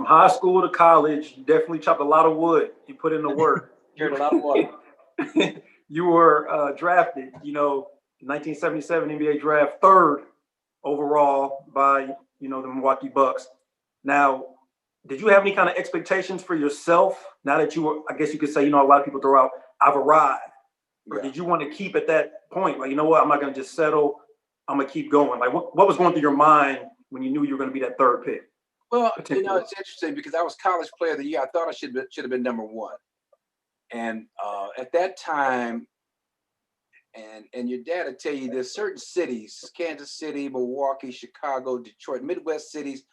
from high school to college, you definitely chopped a lot of wood. You put in the work. Carried a lot of water. You were drafted, 1977 NBA draft, third overall by, the Milwaukee Bucks. Now, did you have any kind of expectations for yourself now that you were, I guess you could say, a lot of people throw out, I've arrived. Or did you want to keep at that point? Like, you know what, I'm not going to just settle. I'm going to keep going. Like, what was going through your mind when you knew you were going to be that third pick? Well, it's interesting because I was college player of the year. I thought I should have been number one. And at that time, and your dad will tell you, there's certain cities, Kansas City, Milwaukee, Chicago, Detroit, Midwest cities,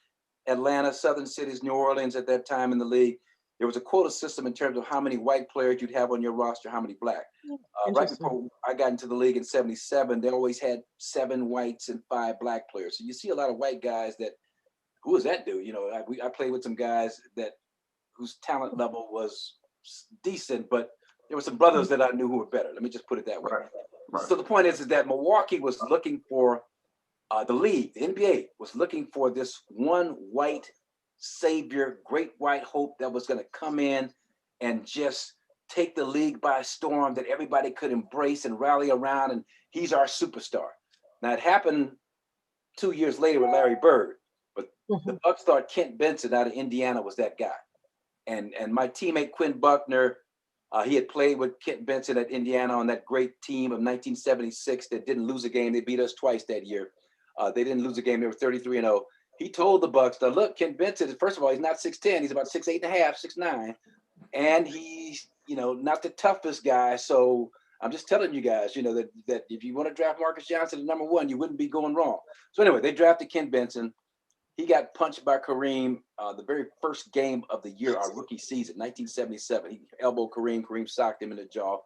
Atlanta, Southern cities, New Orleans at that time in the league. There was a quota system in terms of how many white players you'd have on your roster, how many black. Right before I got into the league in 77, they always had 7 whites and 5 black players. So you see a lot of white guys that, who is that dude? I played with some guys whose talent level was decent, but there were some brothers that I knew who were better. Let me just put it that way. Right. So the point is that Milwaukee was looking for the league, the NBA was looking for this one white savior, great white hope that was going to come in and just take the league by storm, that everybody could embrace and rally around, and he's our superstar. Now, it happened 2 years later with Larry Bird, but the Bucks thought Kent Benson out of Indiana was that guy. And my teammate Quinn Buckner, he had played with Kent Benson at Indiana on that great team of 1976 that didn't lose a game. They beat us twice that year. They didn't lose a game. They were 33-0. He told the Bucks, now look, Kent Benson, first of all, he's not 6'10", he's about 6'8 and a half, 6'9", and he's, not the toughest guy. So I'm just telling you guys, that if you want to draft Marques Johnson at number 1, you wouldn't be going wrong. So anyway, they drafted Kent Benson. He got punched by Kareem the very first game of the year, our rookie season, 1977. He elbowed Kareem. Kareem socked him in the jaw,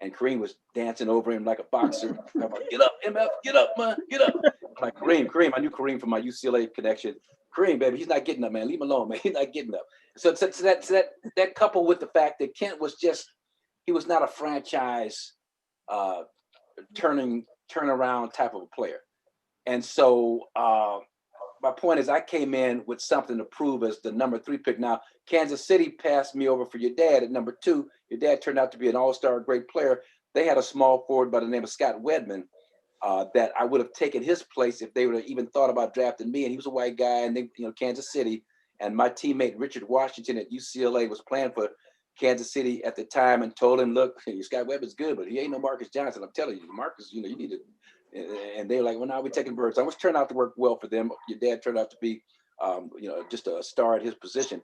and Kareem was dancing over him like a boxer. I'm like, get up, MF, get up, man, get up. I'm like, Kareem. I knew Kareem from my UCLA connection. Kareem, baby, he's not getting up, man. Leave him alone, man. He's not getting up. So that coupled with the fact that Kent was he was not a franchise turnaround type of a player. And so my point is I came in with something to prove as the number 3 pick. Now, Kansas City passed me over for your dad at number 2. Your dad turned out to be an all-star, great player. They had a small forward by the name of Scott Wedman that I would have taken his place if they would have even thought about drafting me. And he was a white guy, and they, Kansas City. And my teammate Richard Washington at UCLA was playing for Kansas City at the time and told him, look, Scott Wedman's good, but he ain't no Marques Johnson. I'm telling you, Marques, you need to. And they were like, well, now we're taking Birds. Which turned out to work well for them. Your dad turned out to be, just a star at his position.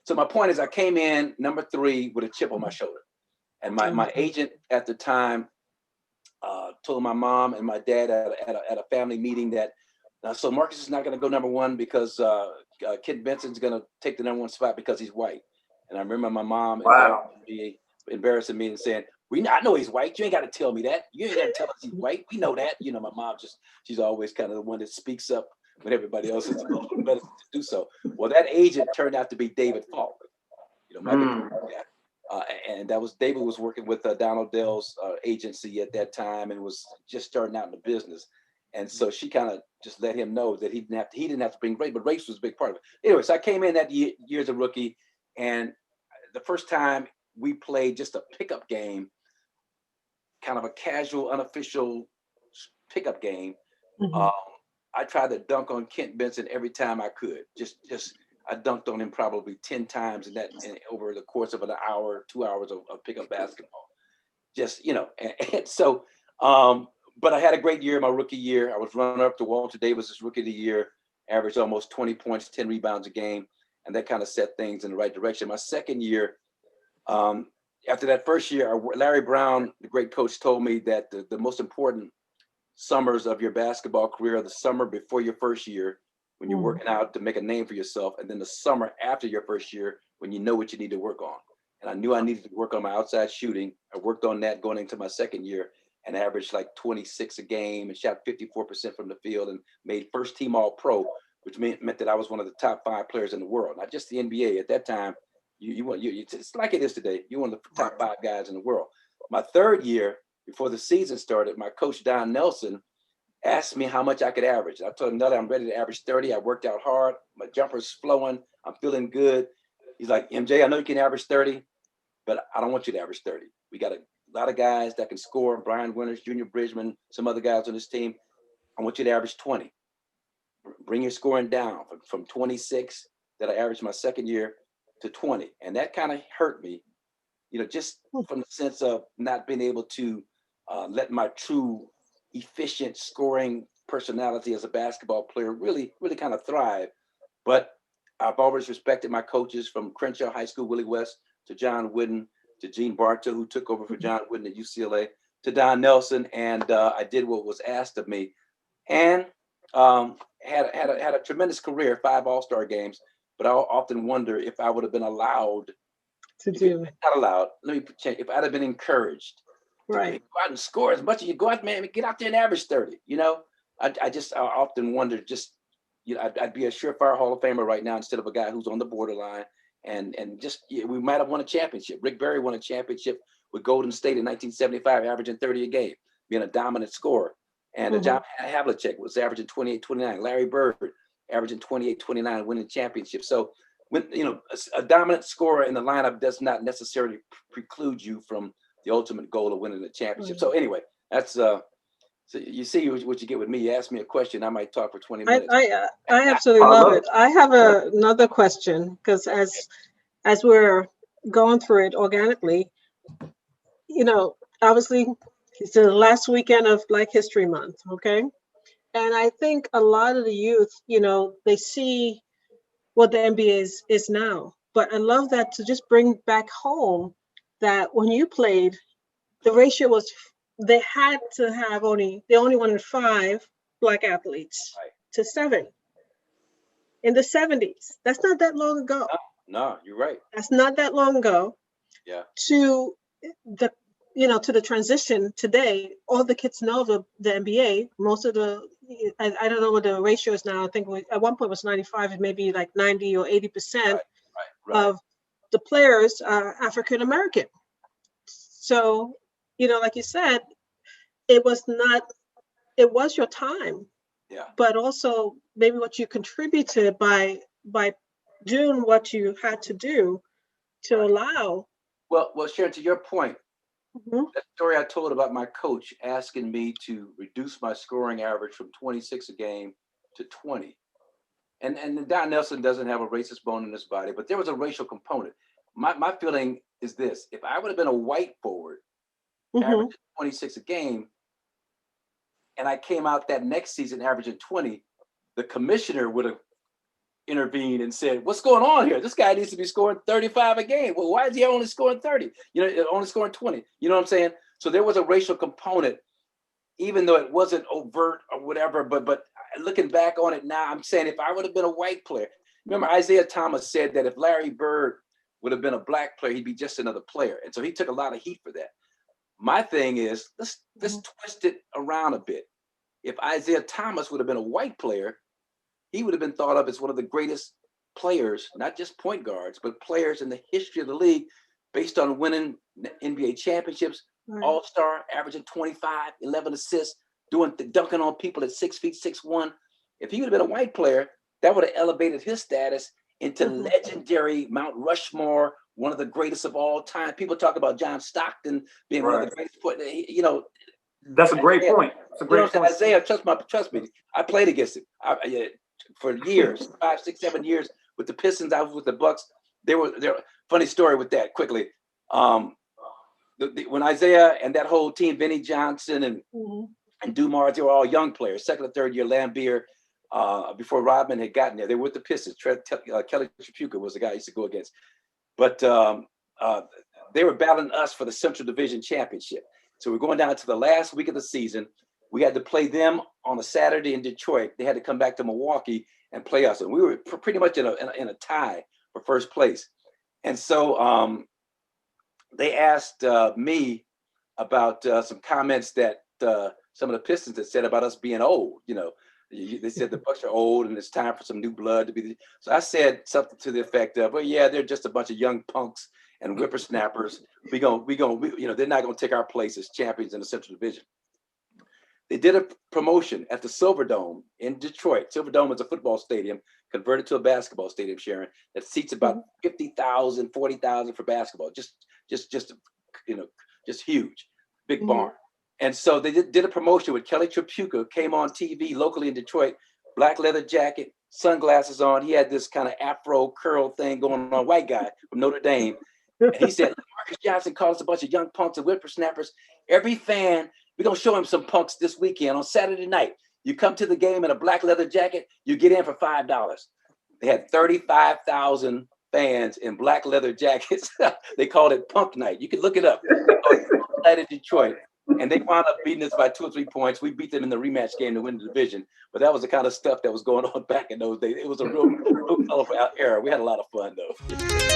So my point is I came in number 3 with a chip on my shoulder. And my agent at the time told my mom and my dad at a family meeting that, so Marques is not going to go number 1 because Kent Benson's going to take the number 1 spot because he's white. And I remember my mom embarrassing me and saying, I know he's white. You ain't got to tell me that. You ain't got to tell us he's white. We know that. My mom she's always kind of the one that speaks up when everybody else is a little better to do so. Well, that agent turned out to be David Falk. And that was David was working with Donald Dell's agency at that time and was just starting out in the business. And so she kind of just let him know that he didn't have to bring race, but race was a big part of it. Anyway, so I came in that year as a rookie, and the first time we played just a pickup game, kind of a casual, unofficial pickup game. I tried to dunk on Kent Benson every time I could. I dunked on him probably 10 times over the course of an hour, 2 hours of pickup basketball. And so, but I had a great year, my rookie year. I was runner up to Walter Davis's rookie of the year, averaged almost 20 points, 10 rebounds a game, and that kind of set things in the right direction. My second year, after that first year, Larry Brown, the great coach, told me that the most important summers of your basketball career are the summer before your first year, when you're working out to make a name for yourself, and then the summer after your first year, when you know what you need to work on. And I knew I needed to work on my outside shooting. I worked on that going into my second year and averaged like 26 a game and shot 54% from the field and made first team All-Pro, which meant that I was one of the top 5 players in the world, not just the NBA. At that time, it's like it is today. You're one of the top 5 guys in the world. My third year, before the season started, my coach, Don Nelson, asked me how much I could average. I told him, no, I'm ready to average 30. I worked out hard. My jumper's flowing. I'm feeling good. He's like, MJ, I know you can average 30, but I don't want you to average 30. We got a lot of guys that can score. Brian Winters, Junior Bridgman, some other guys on this team. I want you to average 20. Bring your scoring down from 26 that I averaged my second year to 20. And that kind of hurt me, just from the sense of not being able to let my true efficient scoring personality as a basketball player really kind of thrive. But I've always respected my coaches, from Crenshaw High School, Willie West, to John Wooden, to Gene Bartow, who took over for John Wooden at UCLA, to Don Nelson. And I did what was asked of me, and had a tremendous career, 5 All-Star games. But I often wonder if I would have been allowed to do. Not allowed. Let me change. If I'd have been encouraged, Right. go out and score as much as you go out, man. Get out there and average 30. I often wonder, I'd be a surefire Hall of Famer right now instead of a guy who's on the borderline. And we might have won a championship. Rick Barry won a championship with Golden State in 1975, averaging 30 a game, being a dominant scorer. And John Havlicek was averaging 28, 29. Larry Bird averaging 28, 29, winning championships. So when a dominant scorer in the lineup does not necessarily preclude you from the ultimate goal of winning the championship. So anyway, that's so you see what you get with me. You ask me a question, I might talk for 20 minutes. I absolutely love it. I have another question, because as we're going through it organically, obviously it's the last weekend of Black History Month, okay? And I think a lot of the youth, they see what the NBA is now. But I love that, to just bring back home that when you played, the ratio was, they only wanted 5 Black athletes to 7 in the 70s. That's not that long ago. No, you're right. That's not that long ago. Yeah. To the transition today, all the kids know the NBA. Most of I don't know what the ratio is now. I think at one point it was 95, and maybe like 90 or 80% of the players are African American. So, like you said, it was your time. Yeah. But also maybe what you contributed by doing what you had to do to allow. Well, Sharon, to your point, that story I told about my coach asking me to reduce my scoring average from 26 a game to 20. And Don Nelson doesn't have a racist bone in his body, but there was a racial component. My feeling is this: if I would have been a white forward, averaging 26 a game, and I came out that next season averaging 20, the commissioner would have intervened and said, "What's going on here? This guy needs to be scoring 35 a game. Well, why is he only scoring 30? Only scoring 20." You know what I'm saying? So there was a racial component, even though it wasn't overt or whatever. But looking back on it now, I'm saying if I would have been a white player, remember Isaiah Thomas said that if Larry Bird would have been a black player, he'd be just another player. And so he took a lot of heat for that. My thing is, let's twist it around a bit. If Isaiah Thomas would have been a white player, he would have been thought of as one of the greatest players, not just point guards, but players in the history of the league, based on winning NBA championships, All-Star, averaging 25, 11 assists, dunking on people at 6 feet, 6'1". If he would have been a white player, that would have elevated his status into legendary Mount Rushmore, one of the greatest of all time. People talk about John Stockton being one of the greatest. That's a great point. It's a great point. Isaiah, trust me. I played against him for years, 5, 6, 7 years with the Pistons. I was with the Bucks. There funny story with that quickly. When Isaiah and that whole team, Vinnie Johnson and Dumars, they were all young players, second or third year. Lambeer, before Rodman had gotten there, they were with the Pistons. Kelly Tripucka was the guy I used to go against, but they were battling us for the Central Division Championship. So we're going down to the last week of the season. We had to play them on a Saturday in Detroit. They had to come back to Milwaukee and play us, and we were pretty much in a tie for first place. And so they asked me about some comments that some of the Pistons had said about us being old. They said the Bucks are old and it's time for some new blood to be. So I said something to the effect of, "Well, yeah, they're just a bunch of young punks and whippersnappers. They're not gonna take our place as champions in the Central Division." They did a promotion at the Silverdome in Detroit. Silverdome is a football stadium converted to a basketball stadium, Sharon, that seats about 50,000, 40,000 for basketball. Just huge, big barn. And so they did a promotion with Kelly Tripucka, came on TV locally in Detroit, black leather jacket, sunglasses on. He had this kind of afro curl thing going on, white guy from Notre Dame. And he said, Marques Johnson called us a bunch of young punks and whippersnappers. Every fan, we're going to show him some punks this weekend on Saturday night. You come to the game in a black leather jacket, you get in for $5. They had 35,000 fans in black leather jackets. They called it Punk Night. You can look it up. They called it Punk Night in Detroit. And they wound up beating us by 2 or 3 points. We beat them in the rematch game to win the division. But that was the kind of stuff that was going on back in those days. It was a real colorful era. We had a lot of fun, though.